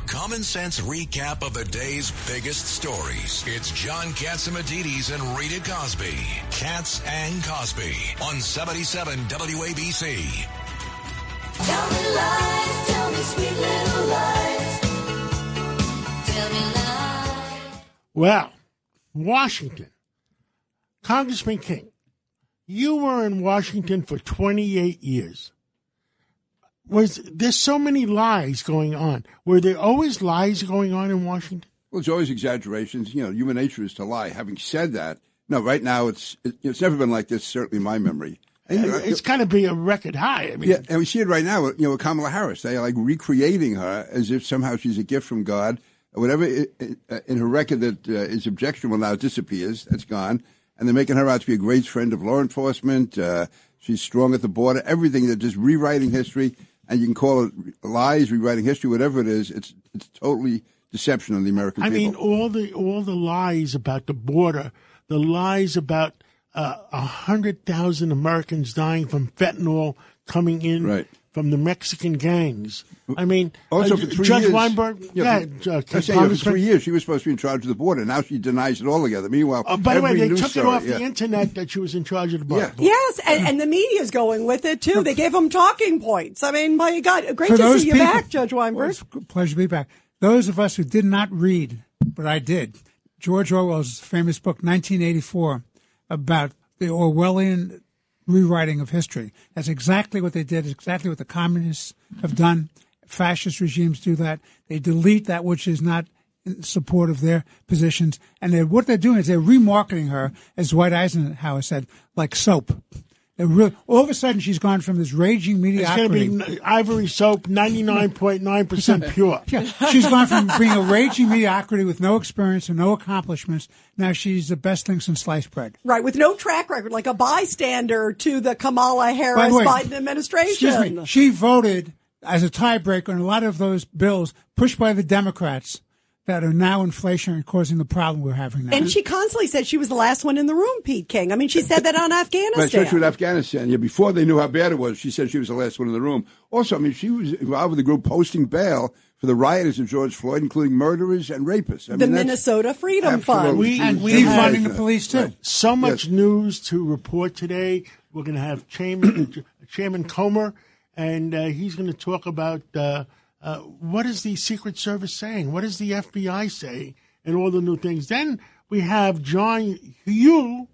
common sense recap of the day's biggest stories. It's John Catsimatidis and Rita Cosby. Katz and Cosby on 77 WABC. Tell me lies, tell me sweet little lies. Tell me lies. Well, Washington. Congressman King, you were in Washington for 28 years. There's so many lies going on. Were there always lies going on in Washington? Well, it's always exaggerations. You know, human nature is to lie. Having said that, no, right now it's never been like this, certainly in my memory. And, it's kind of be a record high. I mean, yeah, and we see it right now, with Kamala Harris. They are like recreating her as if somehow she's a gift from God. Whatever in her record that is objectionable now disappears. That's gone. And they're making her out to be a great friend of law enforcement. She's strong at the border. Everything. They're just rewriting history. And you can call it lies, rewriting history, whatever it is. It's totally deception on the American people. I mean, all the lies about the border, the lies about 100,000 Americans dying from fentanyl coming in from the Mexican gangs. I mean, also for 3 Judge years, Weinberg, for 3 years she was supposed to be in charge of the border. Now she denies it altogether. Meanwhile, by the way, they took story, it off the internet that she was in charge of the border. Yeah. Yes, and the media's going with it too. They gave them talking points. I mean, my God, great to see you back, Judge Weinberg. Well, it's a pleasure to be back. Those of us who did not read, but I did, George Orwell's famous book, 1984, about the Orwellian rewriting of history. That's exactly what they did. It's exactly what the communists have done. Fascist regimes do that. They delete that which is not in support of their positions. And what they're doing is they're remarketing her, as Dwight Eisenhower said, like soap. All of a sudden, she's gone from this raging mediocrity. It's going to be Ivory soap, 99.9% pure. Yeah, she's gone from being a raging mediocrity with no experience and no accomplishments. Now she's the best thing since sliced bread. Right, with no track record, like a bystander to the Kamala Harris-Biden administration. Excuse me, she voted as a tiebreaker on a lot of those bills pushed by the Democrats that are now inflationary, causing the problem we're having now. And she constantly said she was the last one in the room, Pete King. I mean, she said that on Afghanistan. Right, especially with Afghanistan. Yeah, before they knew how bad it was, she said she was the last one in the room. Also, I mean, she was involved with the group posting bail for the rioters of George Floyd, including murderers and rapists. I mean, the Minnesota Freedom Fund. And defunding the police, too. Right. So much news to report today. We're going to have Chairman Comer, and he's going to talk about what is the Secret Service saying? What is the FBI saying? And all the new things. Then we have John Hugh,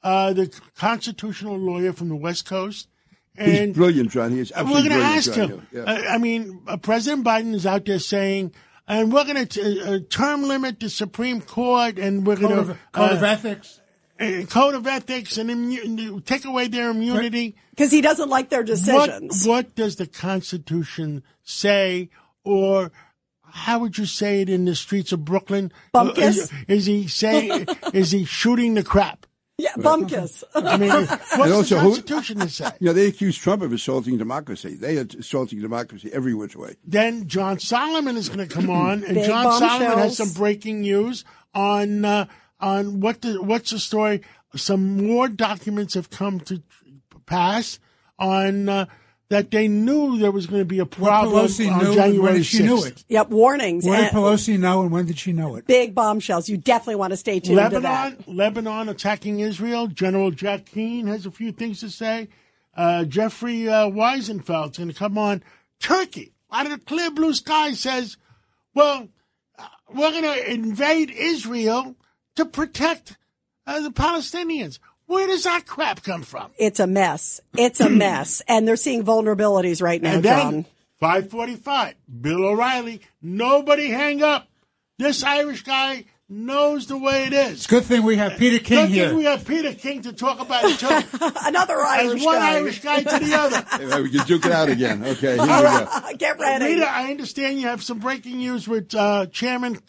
the constitutional lawyer from the West Coast. And he's brilliant, John. He is absolutely brilliant. brilliant. We're going to ask him. Yeah. I mean, President Biden is out there saying, and we're going to term limit the Supreme Court, and we're going to Code of ethics. Code of ethics and take away their immunity. Because he doesn't like their decisions. What does the Constitution say, or how would you say it in the streets of Brooklyn? Bumkus? Is he saying? Is he shooting the crap? Yeah, bumkus. I mean, what's the Constitution say? They accuse Trump of assaulting democracy. They are assaulting democracy every which way. Then John Solomon is going to come on, and Big John Solomon has bombshells. some breaking news on what's the story. Some more documents have come to pass on that they knew there was going to be a problem on January 6th. She knew it. Yep, warnings. When did Pelosi know, and when did she know it? Big bombshells. You definitely want to stay tuned to that. Lebanon attacking Israel. General Jack Keane has a few things to say. Jeffrey Weisenfeld's going to come on. Turkey, out of the clear blue sky, says, well, we're going to invade Israel to protect the Palestinians. Where does that crap come from? It's a mess. It's a mess. And they're seeing vulnerabilities right now, And then, John. 5:45, Bill O'Reilly. Nobody hang up. This Irish guy knows the way it is. It's a good thing we have Peter King here. Good thing we have Peter King to talk about each other. Another Irish As one guy. Irish guy to the other. We can duke it out again. Okay, here we go. Get ready. Rita, I understand you have some breaking news with Congressman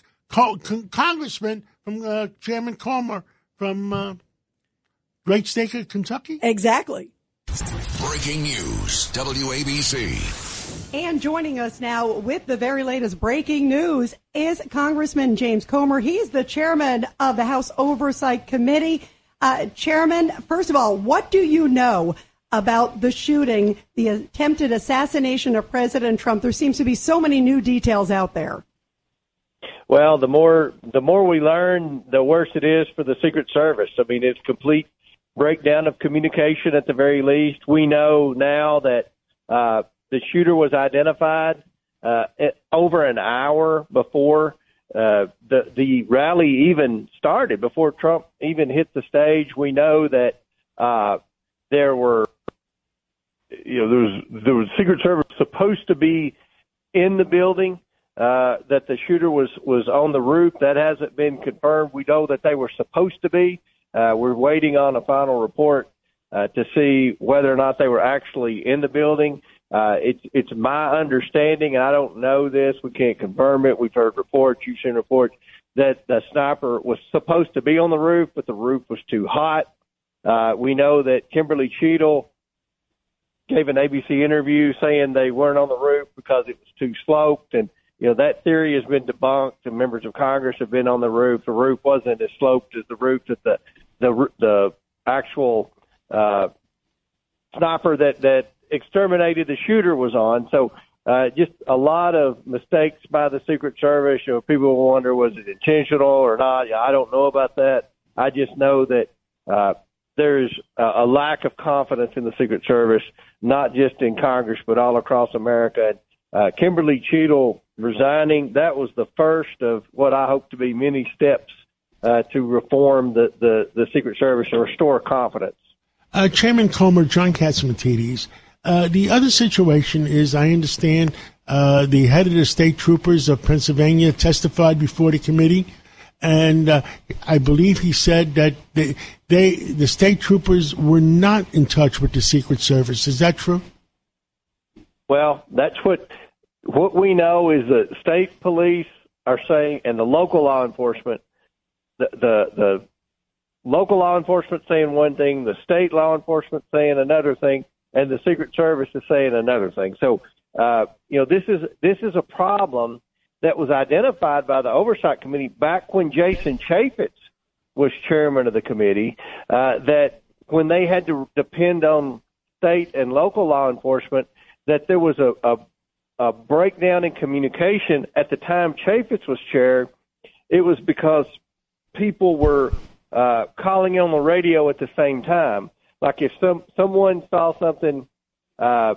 from Chairman Comer from Great State of Kentucky? Exactly. Breaking news, WABC. And joining us now with the very latest breaking news is Congressman James Comer. He's the chairman of the House Oversight Committee. Chairman, first of all, what do you know about the shooting, the attempted assassination of President Trump? There seems to be so many new details out there. Well, the more we learn, the worse it is for the Secret Service. I mean, it's complete breakdown of communication at the very least. We know now that the shooter was identified over an hour before the rally even started, before Trump even hit the stage. We know that there was Secret Service supposed to be in the building, that the shooter was on the roof. That hasn't been confirmed. We know that they were supposed to be. We're waiting on a final report to see whether or not they were actually in the building. It's my understanding, and I don't know this, we can't confirm it. We've heard reports, you've seen reports, that the sniper was supposed to be on the roof, but the roof was too hot. We know that Kimberly Cheadle gave an ABC interview saying they weren't on the roof because it was too sloped, and that theory has been debunked, and members of Congress have been on the roof. The roof wasn't as sloped as the roof that the actual sniper that exterminated the shooter was on. So just a lot of mistakes by the Secret Service. People will wonder, was it intentional or not? I don't know about that. I just know that there's a lack of confidence in the Secret Service, not just in Congress, but all across America. Kimberly Cheadle resigning, that was the first of what I hope to be many steps to reform the Secret Service and restore confidence. Chairman Comer, John Catsimatidis, the other situation is, I understand, the head of the state troopers of Pennsylvania testified before the committee, and I believe he said that the state troopers were not in touch with the Secret Service. Is that true? Well, that's what we know is that state police are saying, and the local law enforcement, the local law enforcement saying one thing, the state law enforcement saying another thing, and the Secret Service is saying another thing. So, this is a problem that was identified by the Oversight Committee back when Jason Chaffetz was chairman of the committee, that when they had to depend on state and local law enforcement, that there was a breakdown in communication. At the time Chaffetz was chair, it was because people were calling on the radio at the same time. Like if someone saw something, a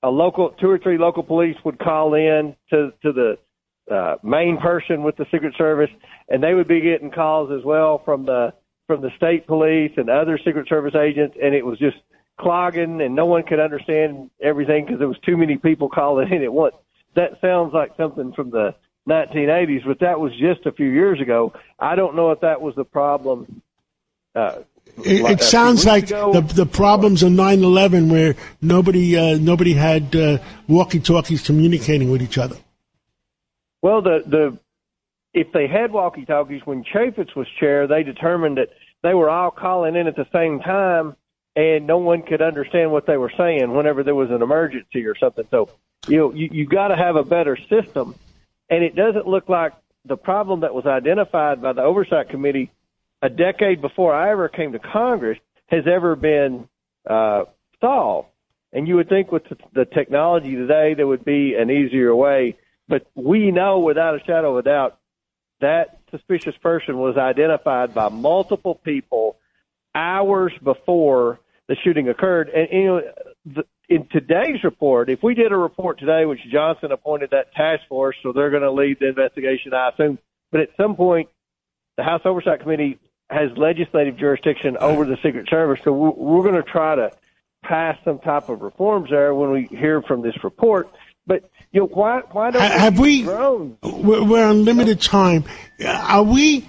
local 2 or 3 local police would call in to the main person with the Secret Service, and they would be getting calls as well from the state police and other Secret Service agents, and it was just clogging, and no one could understand everything because there was too many people calling in at once. That sounds like something from the 1980s, but that was just a few years ago. I don't know if that was the problem. It sounds like the problems of 9/11, where nobody had walkie-talkies communicating with each other. Well, if they had walkie-talkies when Chaffetz was chair, they determined that they were all calling in at the same time, and no one could understand what they were saying whenever there was an emergency or something. So, you got to have a better system, and it doesn't look like the problem that was identified by the Oversight Committee a decade before I ever came to Congress has ever been solved. And you would think with the technology today there would be an easier way, but we know without a shadow of a doubt that suspicious person was identified by multiple people hours before the shooting occurred. And in today's report, if we did a report today, which Johnson appointed that task force, so they're going to lead the investigation, I assume, but at some point the House Oversight Committee has legislative jurisdiction over the Secret Service, so we're going to try to pass some type of reforms there when we hear from this report. But why don't have we? We're on limited time. Have we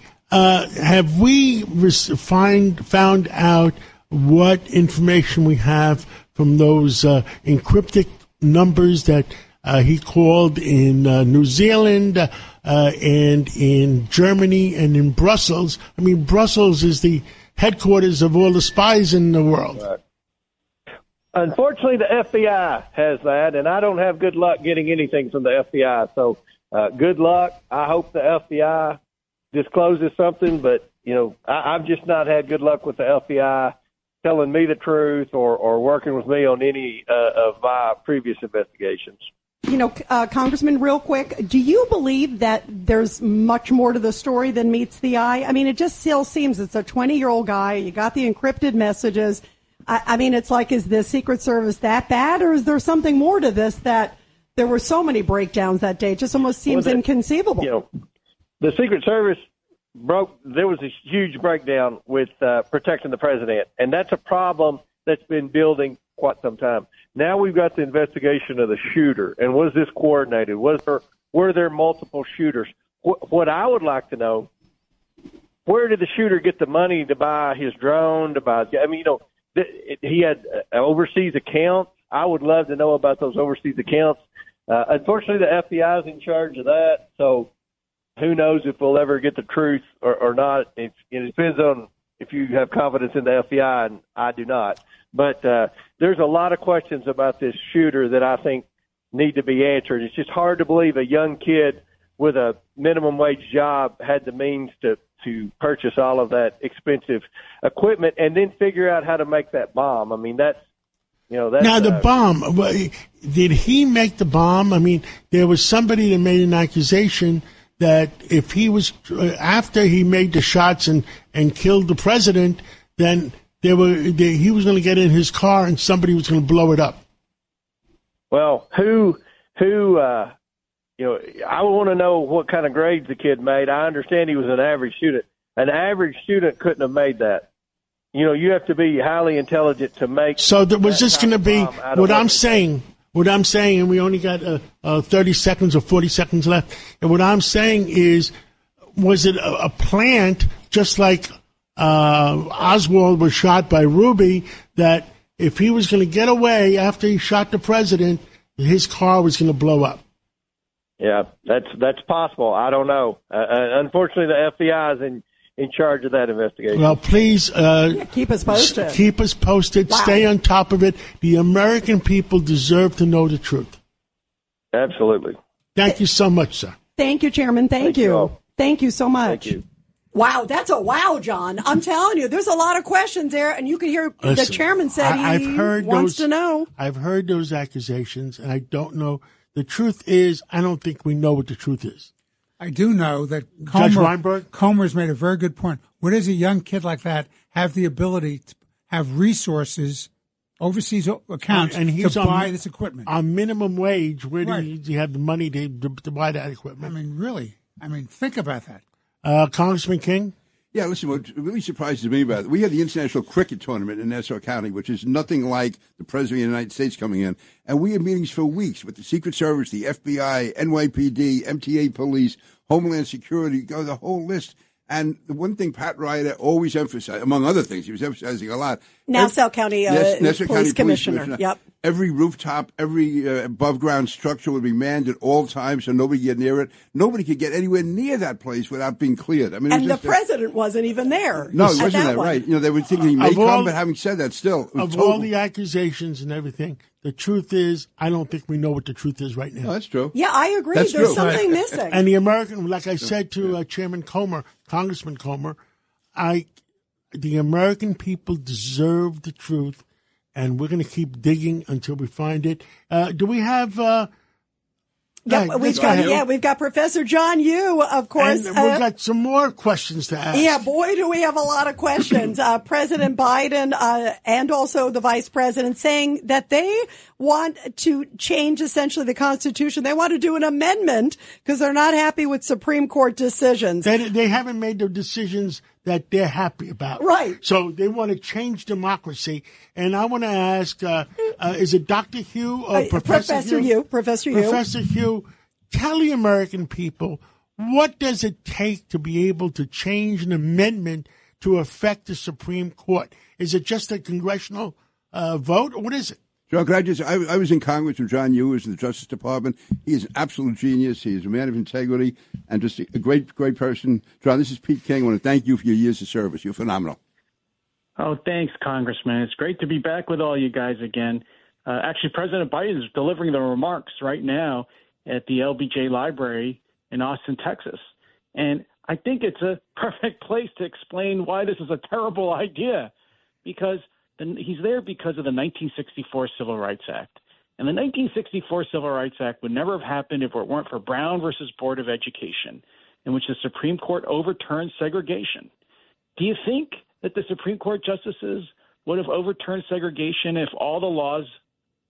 found out what information we have from those encrypted numbers that he called in New Zealand and in Germany and in Brussels? I mean, Brussels is the headquarters of all the spies in the world. Right. Unfortunately, the FBI has that, and I don't have good luck getting anything from the FBI. So good luck. I hope the FBI discloses something, but, I've just not had good luck with the FBI telling me the truth or working with me on any of my previous investigations. Congressman, real quick, do you believe that there's much more to the story than meets the eye? I mean, it just still seems it's a 20-year-old guy. You got the encrypted messages. I mean, it's like, is the Secret Service that bad, or is there something more to this that there were so many breakdowns that day? It just almost seems inconceivable. The Secret Service there was a huge breakdown with protecting the president, and that's a problem that's been building quite some time. Now we've got the investigation of the shooter, and was this coordinated? Were there multiple shooters? What I would like to know, where did the shooter get the money to buy his drone? He had overseas accounts. I would love to know about those overseas accounts. Unfortunately, the FBI is in charge of that, so who knows if we'll ever get the truth or not. It depends on if you have confidence in the FBI, and I do not. But there's a lot of questions about this shooter that I think need to be answered. It's just hard to believe a young kid with a minimum wage job had the means to purchase all of that expensive equipment and then figure out how to make that bomb. I mean, that's now the bomb. Did he make the bomb? I mean, there was somebody that made an accusation that if he was after he made the shots and killed the president, then he was going to get in his car and somebody was going to blow it up. Well, who I want to know what kind of grades the kid made. I understand he was an average student. An average student couldn't have made that. You have to be highly intelligent to make. So was this going to be what I'm saying? What I'm saying, and we only got 30 seconds or 40 seconds left. And what I'm saying is, was it a plant just like Oswald was shot by Ruby, that if he was going to get away after he shot the president, his car was going to blow up? Yeah, that's possible. I don't know. Unfortunately, the FBI is in charge of that investigation. Well, please keep us posted. Keep us posted. Wow. Stay on top of it. The American people deserve to know the truth. Absolutely. Thank you so much, sir. Thank you, Chairman. Thank you. Thank you so much. Thank you. Wow, that's a wow, John. I'm telling you, there's a lot of questions there, and you can hear the chairman said wants to know. I've heard those accusations, and I don't know. The truth is, I don't think we know what the truth is. I do know that Comer's made a very good point. Where does a young kid like that have the ability to have resources, overseas accounts, and to buy this equipment? On minimum wage, where do you have the money to buy that equipment? I mean, really? Think about that. Congressman King? Yeah, listen, what really surprises me about it, we had the International Cricket Tournament in Nassau County, which is nothing like the President of the United States coming in. And we had meetings for weeks with the Secret Service, the FBI, NYPD, MTA police, Homeland Security, go the whole list. And the one thing Pat Ryder always emphasized, among other things, he was emphasizing a lot. Nassau County, Nassau Police County Commissioner. Yep. Every rooftop, every above-ground structure would be manned at all times so nobody could get near it. Nobody could get anywhere near that place without being cleared. I mean, and the president wasn't even there. No, he wasn't there, right. They were thinking he may come, but having said that, still. All the accusations and everything, the truth is, I don't think we know what the truth is right now. No, that's true. Yeah, I agree. There's something missing. And the American, like I said to Chairman Comer, Congressman Comer, the American people deserve the truth, and we're going to keep digging until we find it. Do we have... we've got Professor John Yoo, of course. And we've got some more questions to ask. Yeah, boy, do we have a lot of questions. President Biden and also the Vice President saying that they want to change essentially the Constitution. They want to do an amendment because they're not happy with Supreme Court decisions. They haven't made the decisions that they're happy about. Right. So they want to change democracy. And I want to ask, is it Dr. Hugh or Professor Hugh? Professor Hugh. Professor Hugh, tell the American people, what does it take to be able to change an amendment to affect the Supreme Court? Is it just a congressional vote, or what is it? John, I was in Congress with John Yoo, who was in the Justice Department. He is an absolute genius. He is a man of integrity and just a great, great person. John, this is Pete King. I want to thank you for your years of service. You're phenomenal. Oh, thanks, Congressman. It's great to be back with all you guys again. Actually, President Biden is delivering the remarks right now at the LBJ Library in Austin, Texas. And I think it's a perfect place to explain why this is a terrible idea, because he's there because of the 1964 Civil Rights Act. And the 1964 Civil Rights Act would never have happened if it weren't for Brown versus Board of Education, in which the Supreme Court overturned segregation. Do you think that the Supreme Court justices would have overturned segregation if all the laws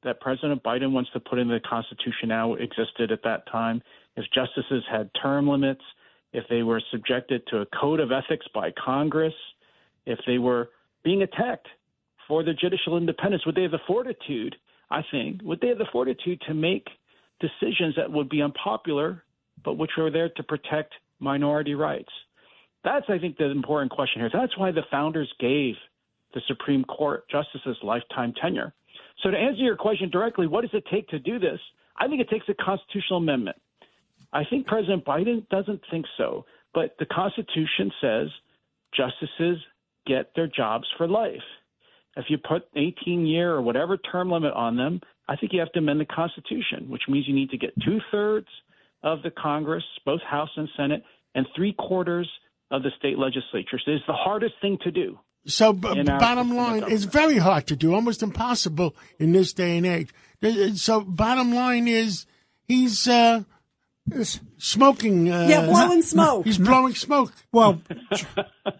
that President Biden wants to put in the Constitution now existed at that time, if justices had term limits, if they were subjected to a code of ethics by Congress, if they were being attacked for their judicial independence? Would they have the fortitude, I think, would they have the fortitude to make decisions that would be unpopular, but which were there to protect minority rights? That's, I think, the important question here. That's why the founders gave the Supreme Court justices lifetime tenure. So to answer your question directly, what does it take to do this? I think it takes a constitutional amendment. I think President Biden doesn't think so, but the Constitution says justices get their jobs for life. If you put 18-year or whatever term limit on them, I think you have to amend the Constitution, which means you need to get 2/3 of the Congress, both House and Senate, and 3/4 of the state legislatures. It's the hardest thing to do. So bottom line, it's very hard to do, almost impossible in this day and age. So bottom line is he's smoking. Blowing smoke. He's blowing smoke. Well,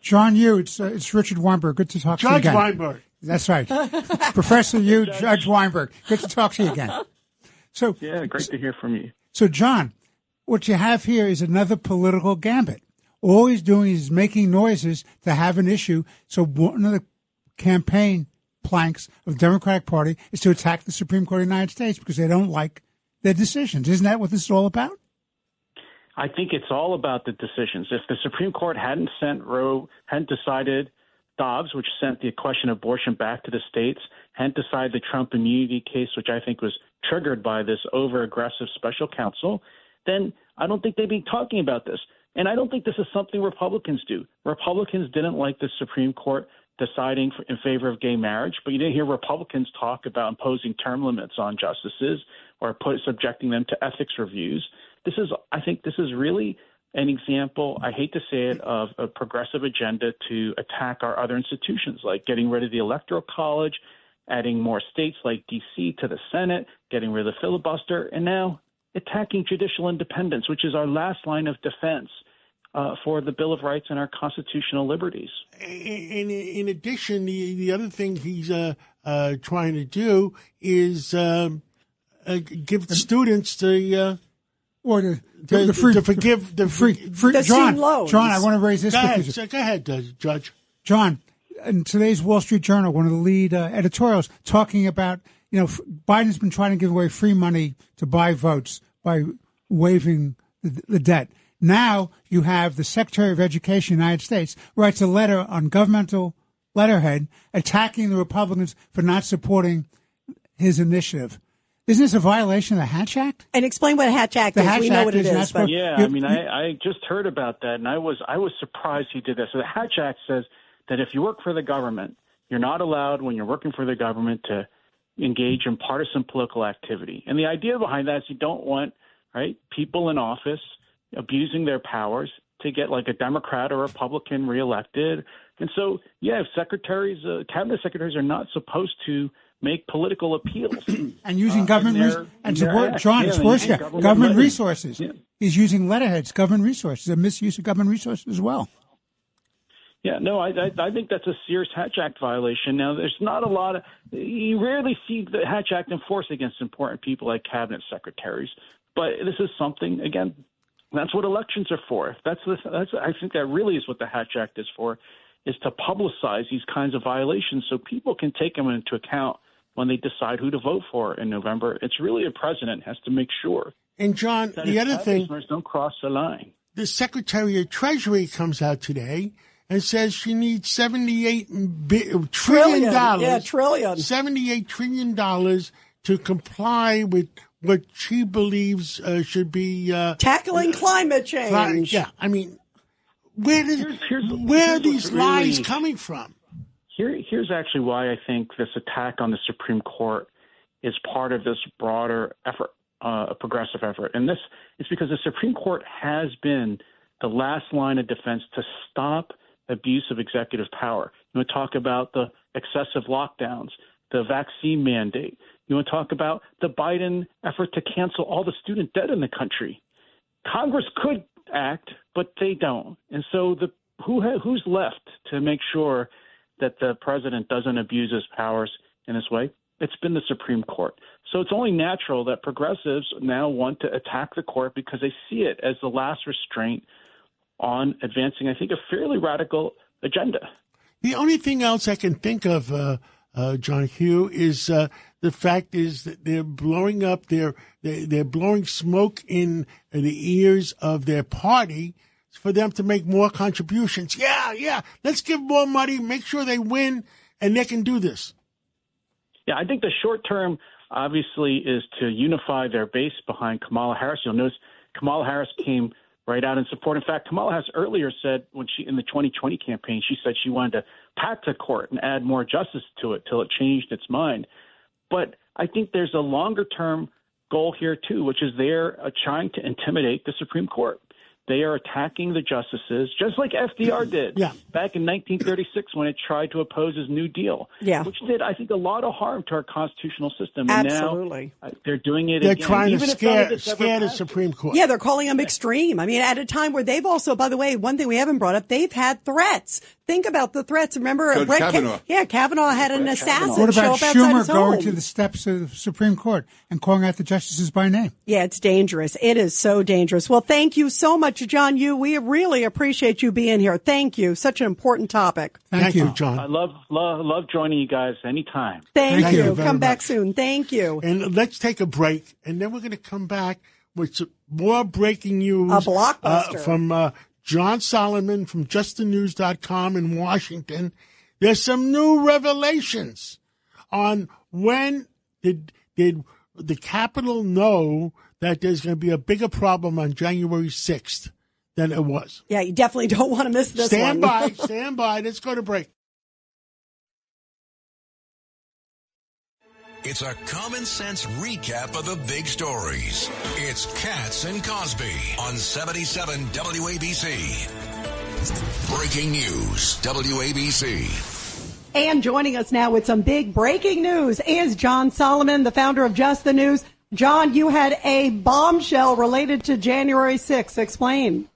John Yu, it's Richard Weinberg. Good to talk to you again. Judge Weinberg. That's right. Professor Yu, Judge Weinberg. Good to talk to you again. So yeah, great to hear from you. So, John, what you have here is another political gambit. All he's doing is making noises to have an issue. So one of the campaign planks of the Democratic Party is to attack the Supreme Court of the United States because they don't like their decisions. Isn't that what this is all about? I think it's all about the decisions. If the Supreme Court hadn't decided Dobbs, which sent the question of abortion back to the states, hadn't decided the Trump immunity case, which I think was triggered by this over-aggressive special counsel, then I don't think they'd be talking about this. And I don't think this is something Republicans do. Republicans didn't like the Supreme Court deciding in favor of gay marriage, but you didn't hear Republicans talk about imposing term limits on justices or subjecting them to ethics reviews. I think this is really an example, I hate to say it, of a progressive agenda to attack our other institutions, like getting rid of the Electoral College, adding more states like D.C. to the Senate, getting rid of the filibuster, and now attacking judicial independence, which is our last line of defense for the Bill of Rights and our constitutional liberties. In addition, the other thing he's trying to do is give the students the student loans. John, I want to raise this. Go ahead, Judge. John, in today's Wall Street Journal, one of the lead editorials talking about, Biden's been trying to give away free money to buy votes by waiving the debt. Now you have the Secretary of Education of the United States writes a letter on governmental letterhead attacking the Republicans for not supporting his initiative. Isn't this a violation of the Hatch Act? And explain what Hatch Act is. We know what it is. I just heard about that, and I was surprised he did that. So the Hatch Act says that if you work for the government, you're not allowed, when you're working for the government, to engage in partisan political activity. And the idea behind that is you don't want people in office abusing their powers to get like a Democrat or Republican reelected. And so, if cabinet secretaries are not supposed to make political appeals. And using government government resources. Yeah. He's using letterheads, government resources, a misuse of government resources as well. Yeah, no, I think that's a serious Hatch Act violation. Now, there's not a lot of – you rarely see the Hatch Act enforced against important people like cabinet secretaries. But this is something, again, that's what elections are for. I think that really is what the Hatch Act is for, is to publicize these kinds of violations so people can take them into account when they decide who to vote for in November. It's really a president has to make sure. And, John, the other thing – don't cross the line. The Secretary of Treasury comes out today and says she needs $78 trillion. Yeah, trillion. $78 trillion to comply with what she believes should be tackling climate change. Yeah, I mean, where are these lies coming from? Here's actually why I think this attack on the Supreme Court is part of this broader effort, a progressive effort. And this is because the Supreme Court has been the last line of defense to stop abuse of executive power. We talk about the excessive lockdowns, the vaccine mandate, You want to talk about the Biden effort to cancel all the student debt in the country. Congress could act, but they don't. And so who's left to make sure that the president doesn't abuse his powers in this way? It's been the Supreme Court. So it's only natural that progressives now want to attack the court because they see it as the last restraint on advancing, I think, a fairly radical agenda. The only thing else I can think of, John Hugh, is the fact is that they're blowing up they're blowing smoke in the ears of their party for them to make more contributions. Yeah, let's give more money, make sure they win, and they can do this. Yeah, I think the short term, obviously, is to unify their base behind Kamala Harris. You'll notice Kamala Harris came right out in support. In fact, Kamala Harris earlier said when in the 2020 campaign, she said she wanted to pack the court and add more justice to it till it changed its mind. But I think there's a longer term goal here, too, which is they're trying to intimidate the Supreme Court. They are attacking the justices, just like FDR did back in 1936 when it tried to oppose his New Deal, which did, I think, a lot of harm to our constitutional system. Absolutely. And now they're doing it They're again. trying Even to scare the Supreme Court. Yeah, they're calling them extreme. I mean, at a time where they've also, by the way, one thing we haven't brought up, they've had threats. Think about the threats. Remember, Kavanaugh. Kavanaugh had an assassin What show about up outside Schumer his going home. to the steps of the Supreme Court and calling out the justices by name? Yeah, it's dangerous. It is so dangerous. Well, thank you so much, John Yoo. We really appreciate you being here. Thank you. Such an important topic. Thank you, John. I love joining you guys anytime. Thank you. very Come back much. soon. Thank you. And let's take a break, and then we're going to come back with some more breaking news. A blockbuster. From John Solomon from justthenews.com in Washington. There's some new revelations on when did the Capitol know that there's going to be a bigger problem on January 6th than it was. Yeah, you definitely don't want to miss this Stand one. Stand by. Let's go to break. It's a common sense recap of the big stories. It's Katz and Cosby on 77 WABC. Breaking news, WABC. And joining us now with some big breaking news is John Solomon, the founder of Just the News. John, you had a bombshell related to January 6th. Explain.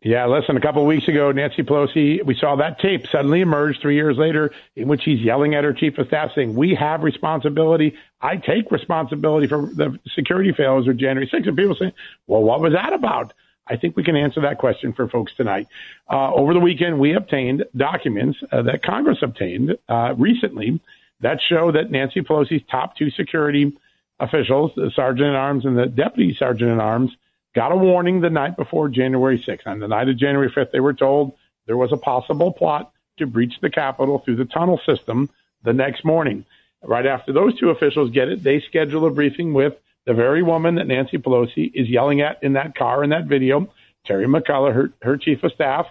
Yeah, listen, a couple of weeks ago, Nancy Pelosi, we saw that tape suddenly emerge 3 years later in which he's yelling at her chief of staff saying, we have responsibility. I take responsibility for the security failures of January 6th. And people say, well, what was that about? I think we can answer that question for folks tonight. Over the weekend, we obtained documents that Congress obtained recently that show that Nancy Pelosi's top two security officials, the Sergeant-at-Arms and the Deputy Sergeant-at-Arms, got a warning the night before January 6th. On the night of January 5th, they were told there was a possible plot to breach the Capitol through the tunnel system the next morning. Right after those two officials get it, they schedule a briefing with the very woman that Nancy Pelosi is yelling at in that car in that video, Terry McCullough, her chief of staff.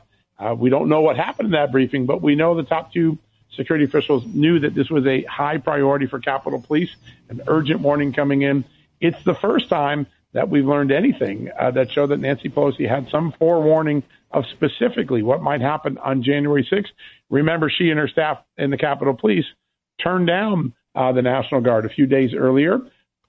We don't know what happened in that briefing, but we know the top two security officials knew that this was a high priority for Capitol Police, an urgent warning coming in. It's the first time that we've learned anything that showed that Nancy Pelosi had some forewarning of specifically what might happen on January 6th. Remember, she and her staff in the Capitol Police turned down the National Guard a few days earlier.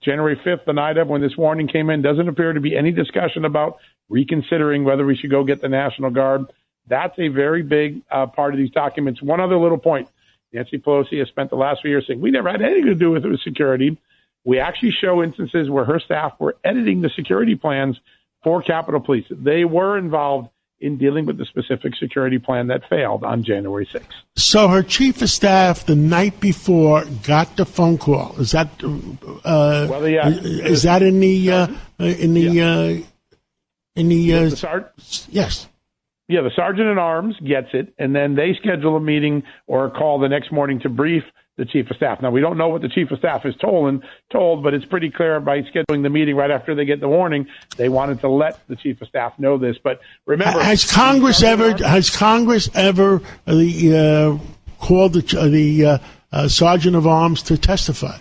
January 5th, the night of when this warning came in, doesn't appear to be any discussion about reconsidering whether we should go get the National Guard. That's a very big part of these documents. One other little point. Nancy Pelosi has spent the last few years saying, we never had anything to do with it with security. We actually show instances where her staff were editing the security plans for Capitol Police. They were involved in dealing with the specific security plan that failed on January 6th. So her chief of staff the night before got the phone call. Is that is that in the yes? Yeah, the Sergeant-at-Arms gets it, and then they schedule a meeting or a call the next morning to brief the chief of staff. Now, we don't know what the chief of staff is told, but it's pretty clear by scheduling the meeting right after they get the warning, they wanted to let the chief of staff know this. But remember, has Congress ever called the Sergeant of Arms to testify?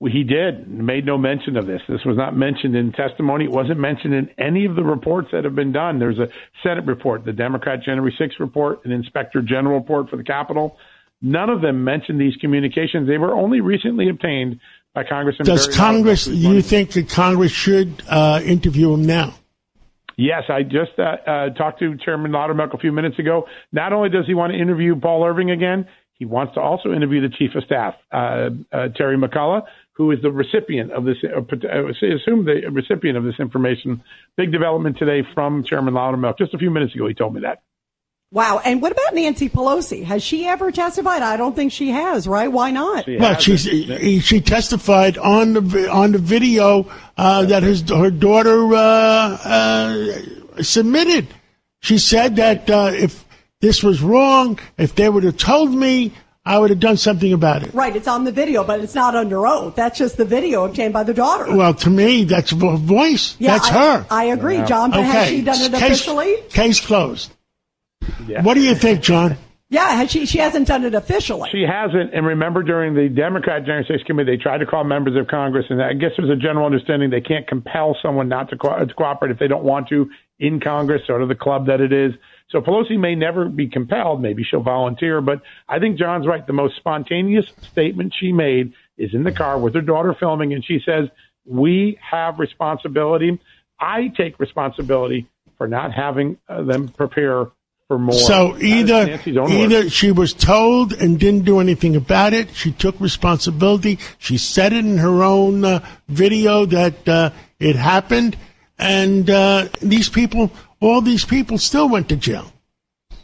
Well, he did. Made no mention of this. This was not mentioned in testimony. It wasn't mentioned in any of the reports that have been done. There's a Senate report, the Democrat January 6th report, an Inspector General report for the Capitol. None of them mentioned these communications. They were only recently obtained by Congressman Does Barry Congress, Loudermilk, who's you running- think that Congress should interview him now? Yes, I just talked to Chairman Loudermilk a few minutes ago. Not only does he want to interview Paul Irving again, he wants to also interview the Chief of Staff, Terry McCullough, who is the recipient of this, assume the recipient of this information. Big development today from Chairman Loudermilk. Just a few minutes ago, he told me that. Wow. And what about Nancy Pelosi? Has she ever testified? I don't think she has, right? Why not? Well, she testified on the video that her daughter submitted. She said that if this was wrong, if they would have told me, I would have done something about it. Right. It's on the video, but it's not under oath. That's just the video obtained by the daughter. Well, to me, that's her voice. Yeah, that's her. I agree, John. But has she done it officially? Case closed. Yeah. What do you think, John? Yeah, she hasn't done it officially. She hasn't. And remember, during the Democrat January 6th committee, they tried to call members of Congress, and I guess there's a general understanding they can't compel someone not to cooperate if they don't want to in Congress, sort of the club that it is. So Pelosi may never be compelled. Maybe she'll volunteer. But I think John's right. The most spontaneous statement she made is in the car with her daughter filming, and she says, we have responsibility. I take responsibility for not having them prepare for more. So either she was told and didn't do anything about it. She took responsibility. She said it in her own video that it happened. And all these people still went to jail.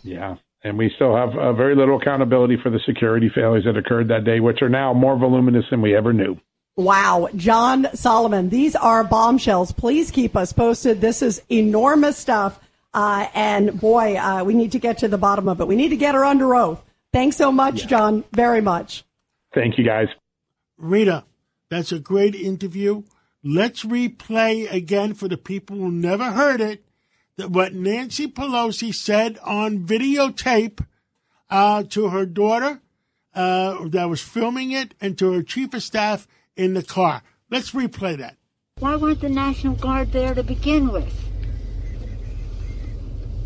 Yeah. And we still have very little accountability for the security failures that occurred that day, which are now more voluminous than we ever knew. Wow. John Solomon, these are bombshells. Please keep us posted. This is enormous stuff. And boy, we need to get to the bottom of it. We need to get her under oath. Thanks so much, John, very much. Thank you, guys. Rita, that's a great interview. Let's replay again for the people who never heard it, that what Nancy Pelosi said on videotape to her daughter that was filming it and to her chief of staff in the car. Let's replay that. Why weren't the National Guard there to begin with?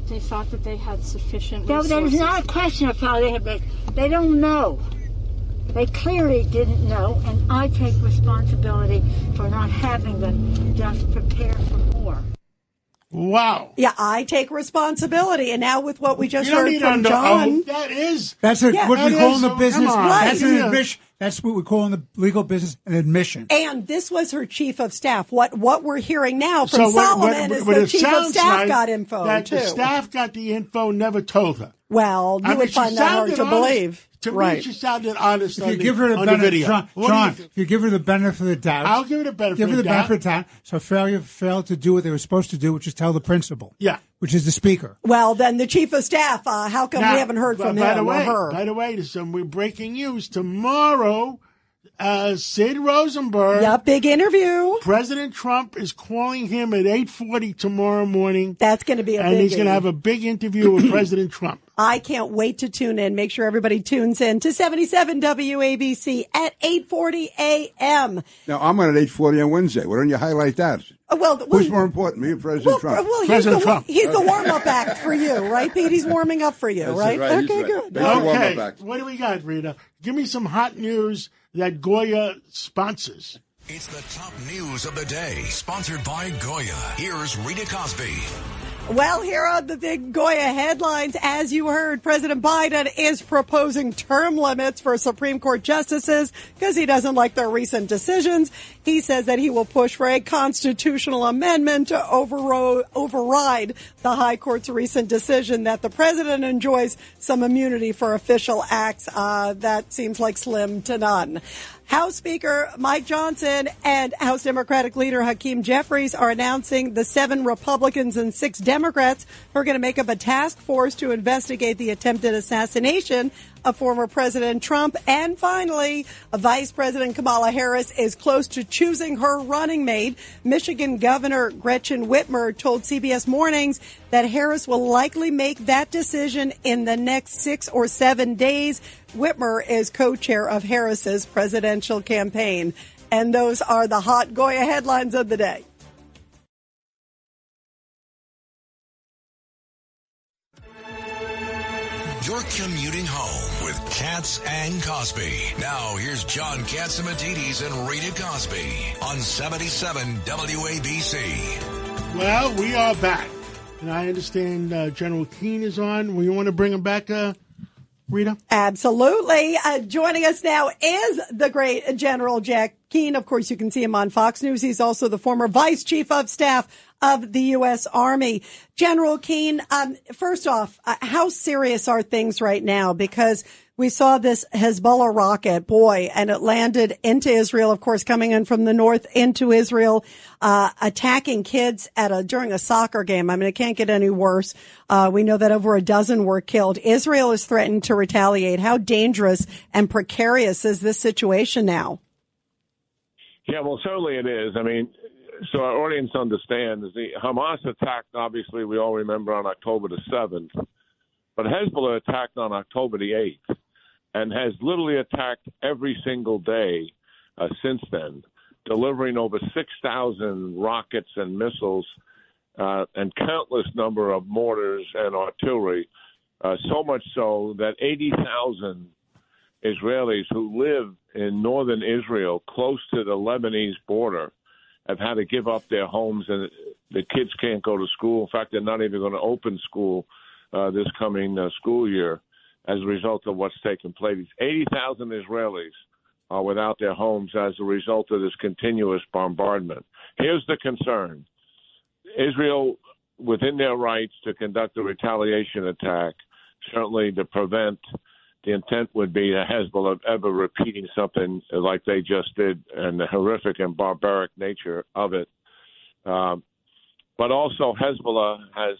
They thought that they had sufficient That resources. is not a question of how they have. They don't know. They clearly didn't know, and I take responsibility for not having them just prepare for more. Wow. Yeah, I take responsibility. And now with what we just You don't heard need from to John. That's what we call in the business. That's an Right. admission. That's what we call in the legal business an admission. And this was her chief of staff. What we're hearing now from So Solomon is the chief of staff got info, that too. the staff got the info, never told her. Well, you would she find that hard sounded to honest. believe. To Right. me, she sounded honest If on you the, give her the on benefit, the video. John, What do you think? if you give her the benefit of the doubt, I'll give her the benefit give her of the the benefit doubt. of the doubt. So failed to do what they were supposed to do, which is tell the principal. Yeah. Which is the speaker. Well, then the chief of staff, how come Now, we haven't heard from by him the way, or her? By the way, there's some breaking news. Tomorrow, Sid Rosenberg. Yeah, big interview. President Trump is calling him at 8:40 tomorrow morning. That's going to be a And big he's going to have a big interview with President Trump. I can't wait to tune in. Make sure everybody tunes in to 77 WABC at 8:40 a.m. Now, I'm on at 8:40 on Wednesday. Why don't you highlight that? Who's more important, me or President Trump? Well, President Trump. He's the warm-up act for you, right, Pete? He's warming up for you, That's right? right, he's Okay, right. good. That's the warm-up Okay, act. what do we got, Rita? Give me some hot news that Goya sponsors. It's the top news of the day, sponsored by Goya. Here's Rita Cosby. Well, here are the big Goya headlines. As you heard, President Biden is proposing term limits for Supreme Court justices because he doesn't like their recent decisions. He says that he will push for a constitutional amendment to override the High Court's recent decision that the president enjoys some immunity for official acts. That seems like slim to none. House Speaker Mike Johnson and House Democratic leader Hakeem Jeffries are announcing the 7 Republicans and 6 Democrats who are going to make up a task force to investigate the attempted assassination of former President Trump. And finally, Vice President Kamala Harris is close to choosing her running mate. Michigan Governor Gretchen Whitmer told CBS Mornings that Harris will likely make that decision in the next 6 or 7 days. Whitmer is co-chair of Harris's presidential campaign. And those are the hot Goya headlines of the day. You're commuting home with Katz and Cosby. Now, here's John Catsimatidis and Rita Cosby on 77 WABC. Well, we are back. And I understand General Keane is on. We want to bring him back, Rita? Absolutely. Joining us now is the great General Jack Keane. Of course, you can see him on Fox News. He's also the former Vice Chief of Staff of the U.S. Army. General Keane, first off, how serious are things right now? Because we saw this Hezbollah rocket, and it landed into Israel, of course, coming in from the north into Israel, attacking kids during a soccer game. I mean, it can't get any worse. We know that over a dozen were killed. Israel has threatened to retaliate. How dangerous and precarious is this situation now? Yeah, well, certainly it is. I mean, so our audience understands the Hamas attacked, obviously, we all remember on October the 7th, but Hezbollah attacked on October the 8th and has literally attacked every single day since then, delivering over 6,000 rockets and missiles and countless number of mortars and artillery, so much so that 80,000 Israelis who live in northern Israel, close to the Lebanese border, have had to give up their homes, and the kids can't go to school. In fact, they're not even going to open school this coming school year as a result of what's taken place. 80,000 Israelis are without their homes as a result of this continuous bombardment. Here's the concern. Israel, within their rights to conduct a retaliation attack, certainly to prevent, the intent would be the Hezbollah ever repeating something like they just did and the horrific and barbaric nature of it. But also Hezbollah has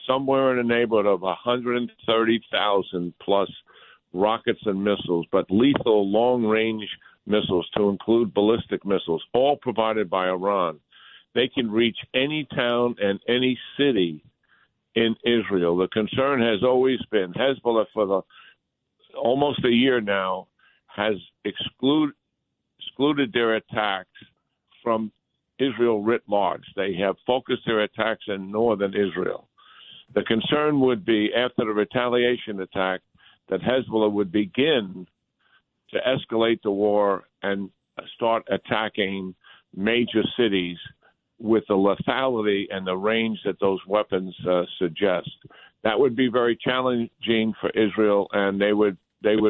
somewhere in the neighborhood of 130,000 plus rockets and missiles, but lethal long-range missiles to include ballistic missiles, all provided by Iran. They can reach any town and any city in Israel. The concern has always been Hezbollah for almost a year now has excluded their attacks from Israel writ large. They have focused their attacks in northern Israel. The concern would be after the retaliation attack that Hezbollah would begin to escalate the war and start attacking major cities with the lethality and the range that those weapons suggest. That would be very challenging for Israel, and they would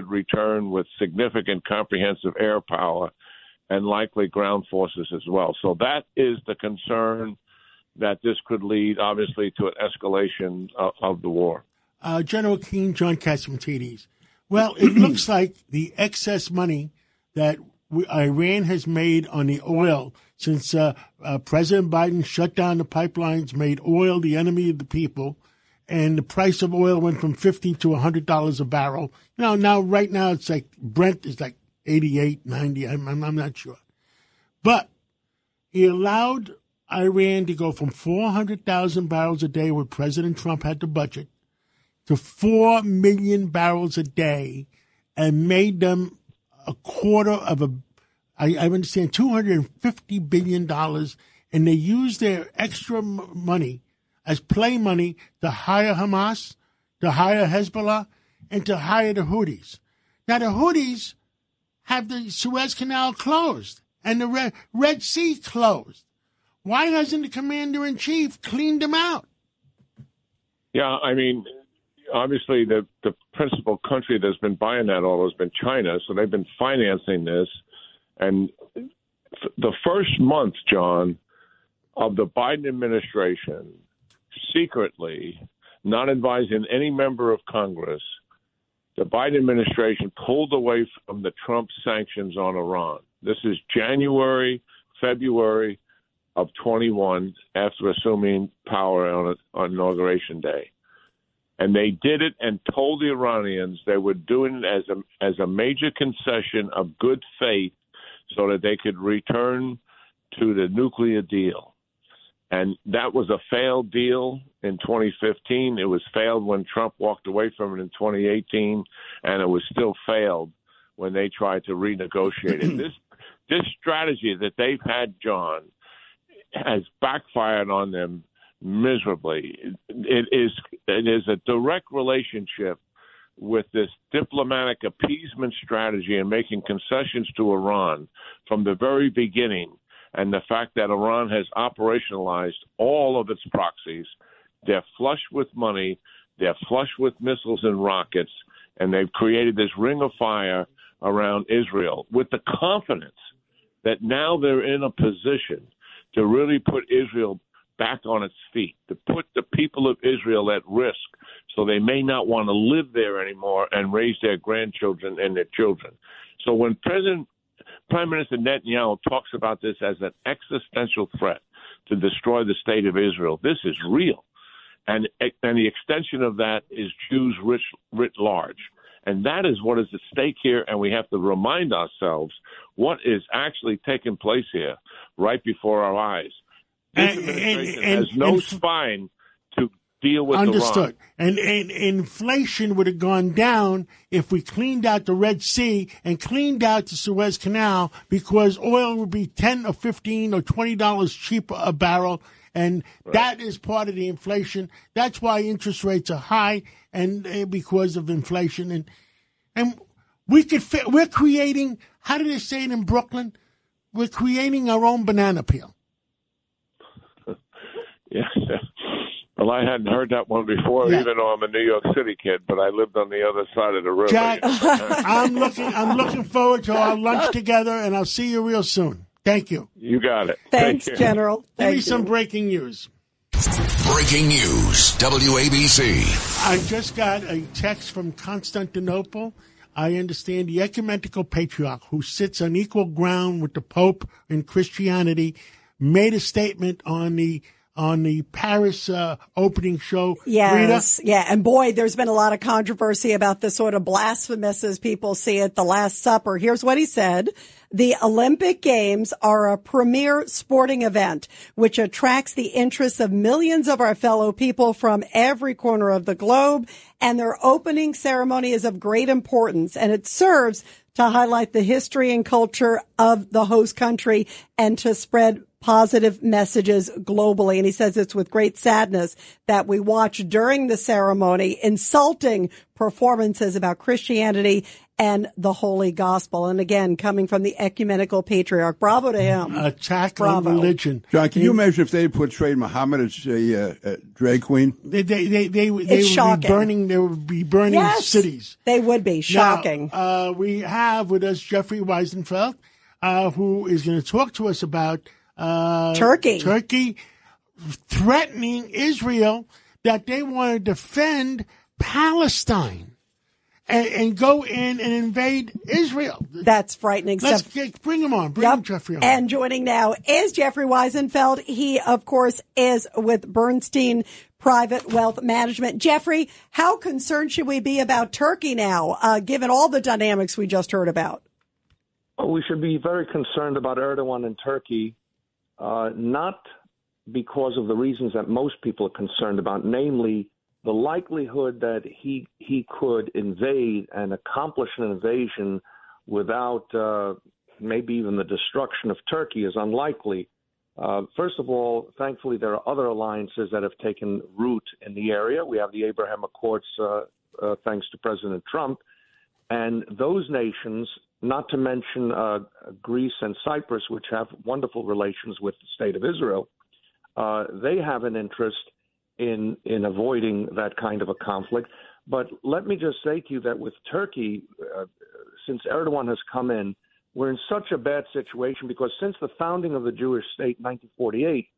return with significant comprehensive air power and likely ground forces as well. So that is the concern, that this could lead, obviously, to an escalation of the war. General Keane, John Catsimatidis. Well, it looks like the excess money that Iran has made on the oil since President Biden shut down the pipelines, made oil the enemy of the people, and the price of oil went from $50 to $100 a barrel. Now, right now, it's like Brent is like 88, 90. I'm not sure. But he allowed Iran to go from 400,000 barrels a day, where President Trump had the budget, to 4 million barrels a day, and made them a quarter of I understand, $250 billion. And they used their extra money as play money to hire Hamas, to hire Hezbollah, and to hire the Houthis. Now, the Houthis have the Suez Canal closed and the Red Sea closed. Why hasn't the commander-in-chief cleaned them out? Yeah, I mean, obviously the principal country that's been buying that oil has been China, so they've been financing this. And the first month, John, of the Biden administration, secretly, not advising any member of Congress, the Biden administration pulled away from the Trump sanctions on Iran. This is January, February of 21, after assuming power on Inauguration Day. And they did it and told the Iranians they were doing it as a major concession of good faith so that they could return to the nuclear deal. And that was a failed deal in 2015. It was failed when Trump walked away from it in 2018, and it was still failed when they tried to renegotiate it. This strategy that they've had, John, has backfired on them miserably. It is a direct relationship with this diplomatic appeasement strategy and making concessions to Iran from the very beginning, and the fact that Iran has operationalized all of its proxies, they're flush with money, they're flush with missiles and rockets, and they've created this ring of fire around Israel with the confidence that now they're in a position to really put Israel back on its feet, to put the people of Israel at risk so they may not want to live there anymore and raise their grandchildren and their children. So when Prime Minister Netanyahu talks about this as an existential threat to destroy the state of Israel, this is real. And the extension of that is Jews writ large. And that is what is at stake here, and we have to remind ourselves what is actually taking place here right before our eyes. This administration has no spine to deal with Understood. Iran. And inflation would have gone down if we cleaned out the Red Sea and cleaned out the Suez Canal, because oil would be $10 or $15 or $20 cheaper a barrel. And that is part of the inflation. That's why interest rates are high, and because of inflation. And we're creating, how do they say it in Brooklyn? We're creating our own banana peel. Yes. Well, I hadn't heard that one before, even though I'm a New York City kid, but I lived on the other side of the river. Jack, I'm looking forward to our lunch together, and I'll see you real soon. Thank you. You got it. Thanks, General. Give me some breaking news. Breaking news, WABC. I just got a text from Constantinople. I understand the ecumenical patriarch, who sits on equal ground with the Pope in Christianity, made a statement on the Paris opening show. Yes, Rita? yeah. And boy, there's been a lot of controversy about the sort of blasphemous, as people see it, the Last Supper. Here's what he said. The Olympic Games are a premier sporting event which attracts the interests of millions of our fellow people from every corner of the globe, and their opening ceremony is of great importance, and it serves to highlight the history and culture of the host country and to spread positive messages globally. And he says it's with great sadness that we watch during the ceremony insulting performances about Christianity and the Holy Gospel. And again, coming from the ecumenical patriarch. Bravo to him. Attack on religion. John, can you imagine if they portrayed Muhammad as a drag queen? They would shocking. be burning. They would be burning cities. They would be shocking. Now, we have with us Jeffrey Weisenfeld, who is going to talk to us about Turkey threatening Israel that they want to defend Palestine and go in and invade Israel. That's frightening. Bring him on. Bring Jeffrey on. And joining now is Jeffrey Weisenfeld. He, of course, is with Bernstein Private Wealth Management. Jeffrey, how concerned should we be about Turkey now, given all the dynamics we just heard about? Well, we should be very concerned about Erdogan and Turkey, not because of the reasons that most people are concerned about, namely the likelihood that he could invade and accomplish an invasion without maybe even the destruction of Turkey is unlikely. First of all, thankfully, there are other alliances that have taken root in the area. We have the Abraham Accords, thanks to President Trump. And those nations, not to mention Greece and Cyprus, which have wonderful relations with the state of Israel, they have an interest in avoiding that kind of a conflict. But let me just say to you that with Turkey, since Erdogan has come in, we're in such a bad situation because since the founding of the Jewish state in 1948,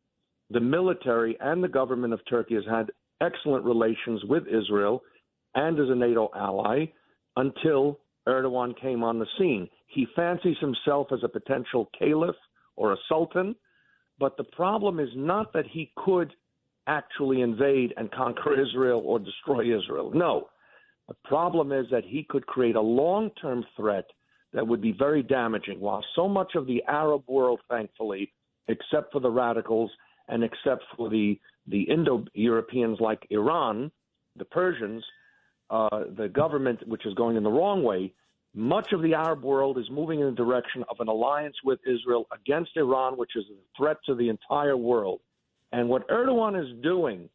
the military and the government of Turkey has had excellent relations with Israel and as a NATO ally until Erdogan came on the scene. He fancies himself as a potential caliph or a sultan, but the problem is not that he could actually invade and conquer Israel or destroy Israel. No. The problem is that he could create a long-term threat that would be very damaging. While so much of the Arab world, thankfully, except for the radicals and except for the Indo-Europeans like Iran, the Persians, the government, which is going in the wrong way, much of the Arab world is moving in the direction of an alliance with Israel against Iran, which is a threat to the entire world. And what Erdogan is doing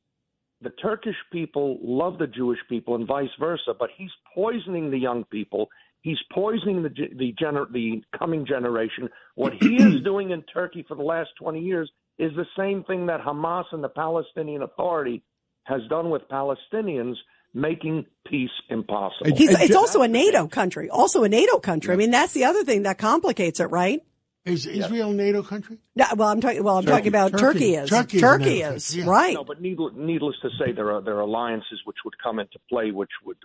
the Turkish people love the Jewish people and vice versa, but he's poisoning the young people. He's poisoning the coming generation. What he is doing in Turkey for the last 20 years is the same thing that Hamas and the Palestinian Authority has done with Palestinians, making peace impossible. It's also a NATO country. I mean, that's the other thing that complicates it, right? Is Israel a NATO country? No, I'm talking about Turkey is. Turkey is, yeah. right. No, but needless to say, there are alliances which would come into play, which would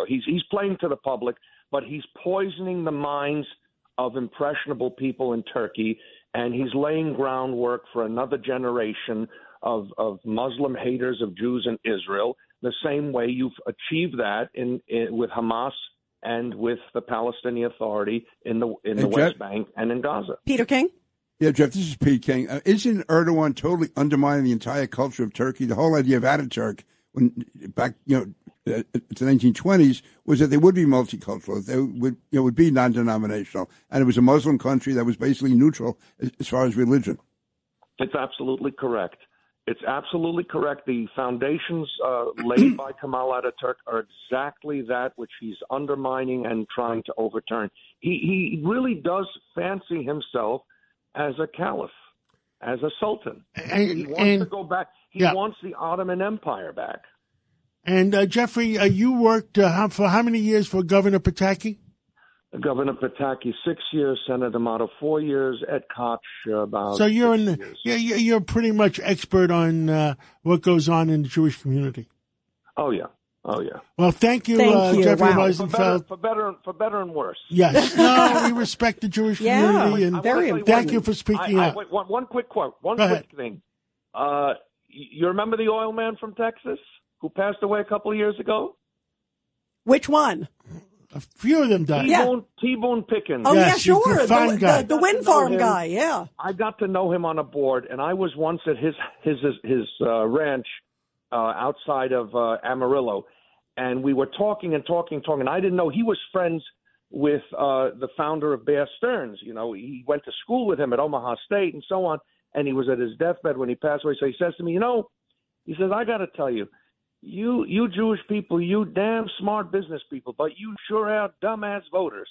he's playing to the public, but he's poisoning the minds of impressionable people in Turkey, and he's laying groundwork for another generation of Muslim haters of Jews in Israel, the same way you've achieved that with Hamas and with the Palestinian Authority in the West Bank and in Gaza. Peter King? Yeah, Jeff, this is Pete King. Isn't Erdogan totally undermining the entire culture of Turkey? The whole idea of Ataturk, back to the 1920s, was that they would be multicultural, they would be non-denominational, and it was a Muslim country that was basically neutral as far as religion. It's absolutely correct. It's absolutely correct. The foundations laid by Kemal Ataturk are exactly that which he's undermining and trying to overturn. He really does fancy himself as a caliph, as a sultan. He wants to go back. He wants the Ottoman Empire back. And Jeffrey, you worked for how many years for Governor Pataki? Governor Pataki, 6 years. Senator Amato, 4 years. Ed Koch, about. So you're pretty much expert on what goes on in the Jewish community. Oh yeah. Well, thank you, Jeffrey Weisenfeld. For better and worse. Yes. No, we respect the Jewish community, and thank you for speaking up. One quick quote. One quick thing. You remember the oil man from Texas who passed away a couple of years ago? Which one? A few of them died. T-Bone Pickens. Oh, yes, yeah, sure. The wind farm guy, yeah. I got to know him on a board, and I was once at his ranch outside of Amarillo, and we were talking. I didn't know he was friends with the founder of Bear Stearns. He went to school with him at Omaha State and so on, and he was at his deathbed when he passed away. So he says to me, he says, I got to tell you, you Jewish people, you damn smart business people, but you sure are dumbass voters.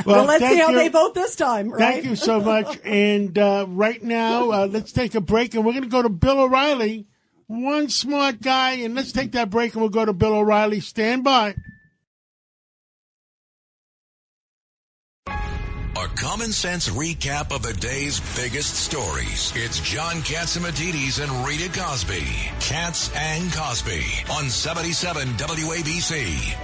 Well, let's see how they vote this time, right? Thank you so much. And right now, let's take a break, and we're going to go to Bill O'Reilly, one smart guy. And let's take that break, and we'll go to Bill O'Reilly. Stand by. A common sense recap of the day's biggest stories. It's John Catsimatidis and Rita Cosby. Katz and Cosby on 77 WABC.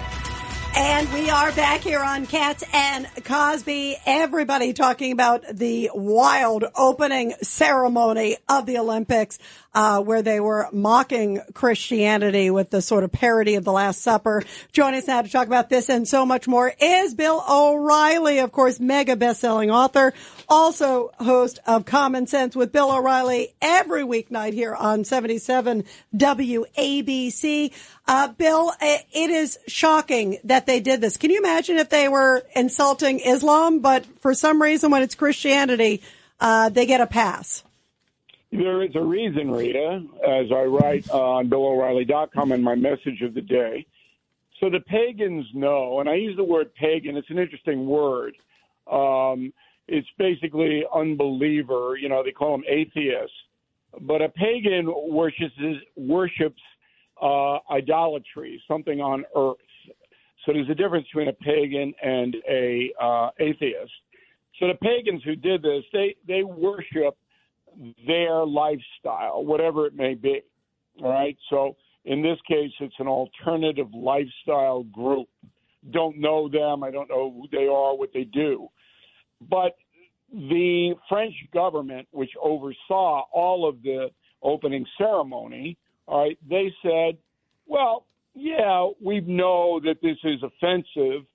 And we are back here on Katz and Cosby. Everybody talking about the wild opening ceremony of the Olympics, where they were mocking Christianity with the sort of parody of the Last Supper. Joining us now to talk about this and so much more is Bill O'Reilly, of course, mega best-selling author, also host of Common Sense with Bill O'Reilly every weeknight here on 77 WABC. Bill, it is shocking that they did this. Can you imagine if they were insulting Islam, but for some reason when it's Christianity, they get a pass? There is a reason, Rita, as I write on BillO'Reilly.com in my message of the day. So the pagans know, and I use the word pagan, it's an interesting word. It's basically unbeliever, they call them atheists. But a pagan worships idolatry, something on earth. So there's a difference between a pagan and a atheist. So the pagans who did this, they worship their lifestyle, whatever it may be. All right. So in this case, it's an alternative lifestyle group. Don't know them. I don't know who they are, what they do. But the French government, which oversaw all of the opening ceremony, all right, they said, well, yeah, we know that this is offensive,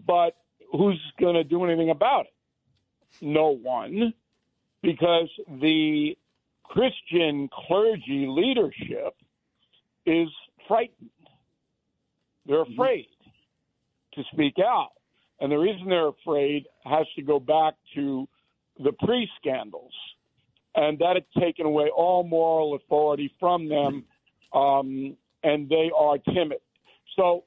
but who's going to do anything about it? No one, because the Christian clergy leadership is frightened. They're afraid to speak out. And the reason they're afraid has to go back to the pre-scandals. and that had taken away all moral authority from them, and they are timid. So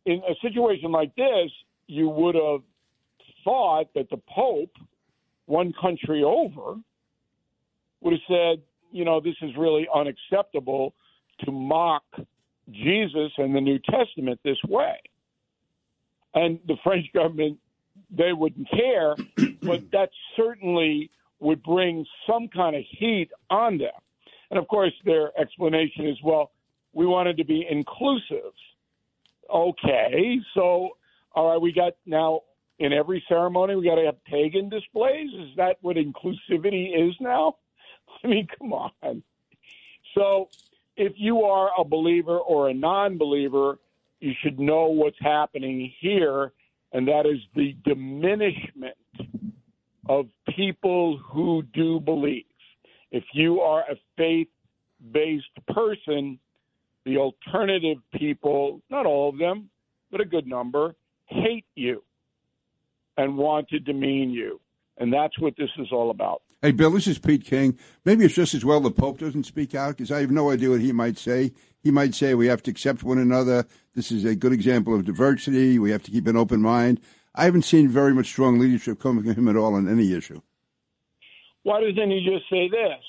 in a situation like this, you would have thought that the Pope, one country over, would have said, this is really unacceptable to mock Jesus and the New Testament this way. And the French government, they wouldn't care, but that certainly would bring some kind of heat on them. And, of course, their explanation is, well, we wanted to be inclusive. Okay, so, all right, we got now in every ceremony we got to have pagan displays? Is that what inclusivity is now? I mean, come on. So if you are a believer or a non-believer, you should know what's happening here, and that is the diminishment of people who do believe. If you are a faith-based person, the alternative people, not all of them, but a good number, hate you and want to demean you. And that's what this is all about. Hey, Bill, this is Pete King. Maybe it's just as well the Pope doesn't speak out, because I have no idea what he might say. He might say we have to accept one another. This is a good example of diversity. We have to keep an open mind. I haven't seen very much strong leadership coming from him at all on any issue. Why doesn't he just say this?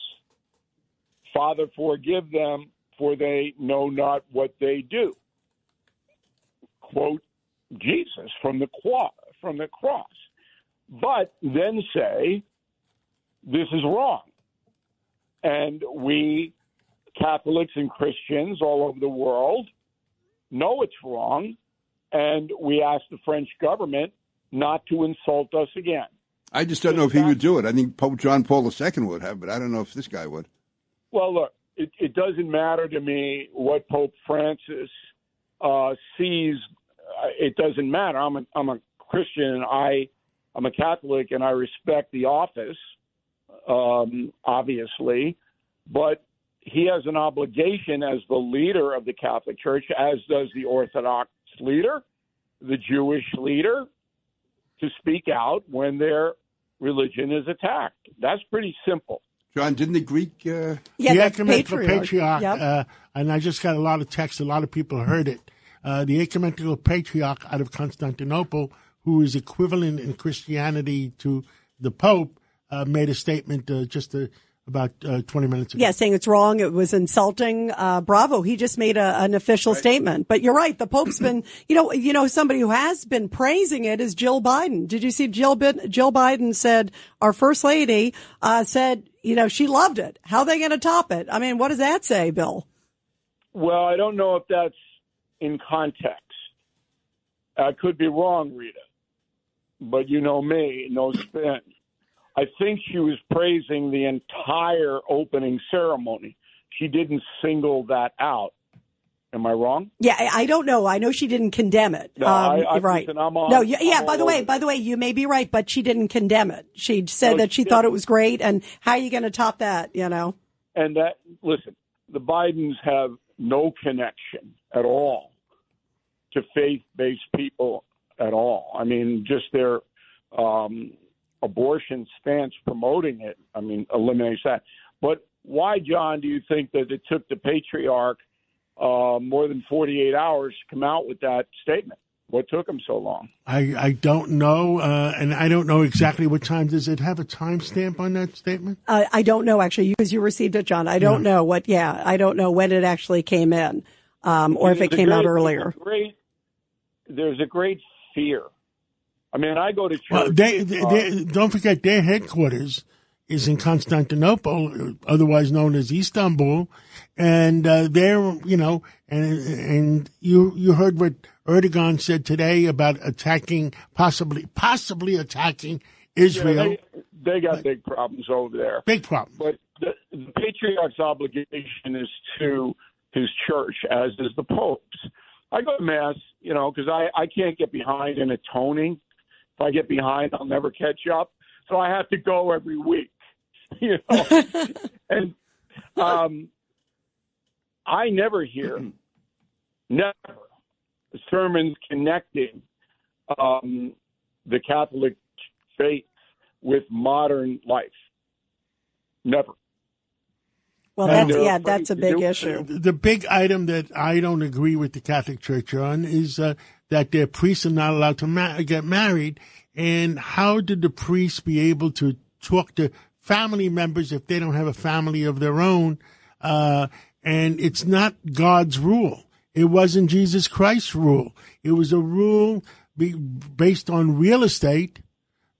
Father, forgive them, for they know not what they do. Quote Jesus from the cross. But then say, this is wrong. And we, Catholics and Christians all over the world, know it's wrong, and we ask the French government not to insult us again. I just don't know if he would do it. I think Pope John Paul II would have, but I don't know if this guy would. Well, look, it doesn't matter to me what Pope Francis sees. It doesn't matter. I'm a Christian, and I'm a Catholic, and I respect the office, obviously, but he has an obligation as the leader of the Catholic Church, as does the Orthodox leader, the Jewish leader, to speak out when their religion is attacked. That's pretty simple. John, didn't the Greek... the Ecumenical Patriarch, yep. And I just got a lot of text, a lot of people heard it. The Ecumenical Patriarch out of Constantinople, who is equivalent in Christianity to the Pope, made a statement about 20 minutes ago. Yeah, saying it's wrong. It was insulting. Bravo. He just made an official statement. But you're right. The Pope's been, somebody who has been praising it is Jill Biden. Did you see Jill Biden said, our first lady, said, she loved it. How are they going to top it? I mean, what does that say, Bill? Well, I don't know if that's in context. I could be wrong, Rita. But you know me, no spin. I think she was praising the entire opening ceremony. She didn't single that out. Am I wrong? Yeah, I don't know. I know she didn't condemn it. No, right. Listen, by the way, you may be right, but she didn't condemn it. She said that she thought it was great, and how are you going to top that, And listen, the Bidens have no connection at all to faith-based people at all. I mean, just their abortion stance promoting it, eliminates that. But why, John, do you think that it took the patriarch more than 48 hours to come out with that statement? What took him so long? I don't know, and I don't know exactly what time. Does it have a timestamp on that statement? I don't know, actually, because you received it, John. I don't know I don't know when it actually came in, or if it came out earlier. There's a great fear. I mean, I go to church. Well, they don't forget their headquarters is in Constantinople, otherwise known as Istanbul, and they're and you heard what Erdogan said today about possibly attacking Israel. Yeah, they got big problems over there. Big problems. But the patriarch's obligation is to his church, as is the Pope's. I go to Mass, because I can't get behind in atoning. If I get behind, I'll never catch up. So I have to go every week, And I never hear, sermons connecting the Catholic faith with modern life. Never. Well, that's a big issue. The big item that I don't agree with the Catholic Church on is that their priests are not allowed to get married. And how did the priests be able to talk to family members if they don't have a family of their own? And it's not God's rule. It wasn't Jesus Christ's rule. It was a rule based on real estate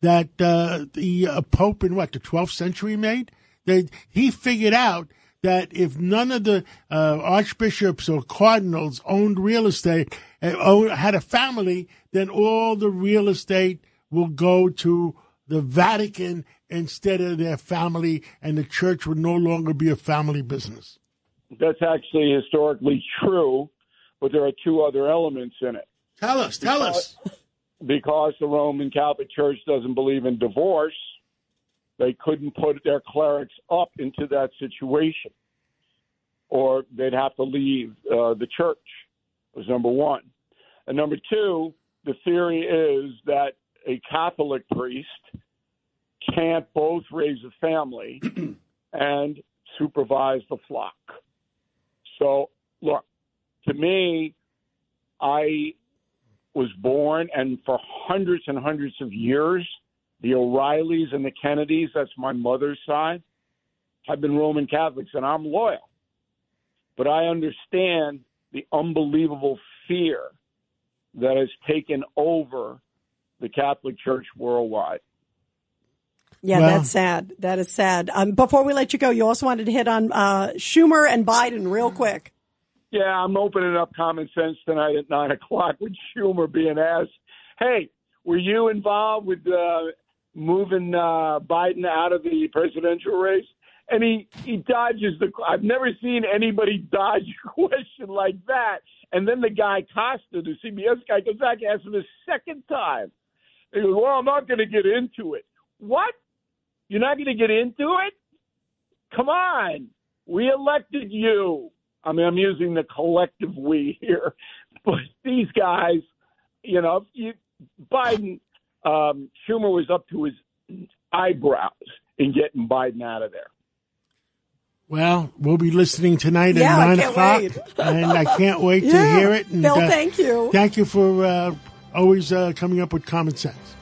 that the Pope in the 12th century made. That he figured out that if none of the archbishops or cardinals owned real estate, had a family, then all the real estate will go to the Vatican instead of their family, and the church would no longer be a family business. That's actually historically true, but there are two other elements in it. Tell us. Because the Roman Catholic Church doesn't believe in divorce, they couldn't put their clerics up into that situation, or they'd have to leave the church, was number one. And number two, the theory is that a Catholic priest can't both raise a family and supervise the flock. So, look, to me, I was born, and for hundreds and hundreds of years, the O'Reillys and the Kennedys, that's my mother's side, have been Roman Catholics, and I'm loyal. But I understand the unbelievable fear that has taken over the Catholic Church worldwide. Yeah, that's sad. That is sad. Before we let you go, you also wanted to hit on Schumer and Biden real quick. Yeah, I'm opening up Common Sense tonight at 9 o'clock with Schumer being asked, hey, were you involved with moving Biden out of the presidential race? And he dodges I've never seen anybody dodge a question like that. And then the guy, Costa, the CBS guy, goes back and asks him a second time. He goes, well, I'm not going to get into it. What? You're not going to get into it? Come on. We elected you. I mean, I'm using the collective we here. But these guys, Biden, Schumer was up to his eyebrows in getting Biden out of there. Well, we'll be listening tonight at 9 o'clock, and I can't wait to hear it. And, Bill, thank you. Thank you for always coming up with common sense.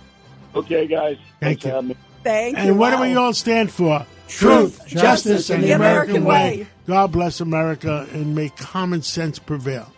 Okay, guys. Thank you. Thank you. And what do we all stand for? Truth, justice, and the American way. God bless America, and may common sense prevail.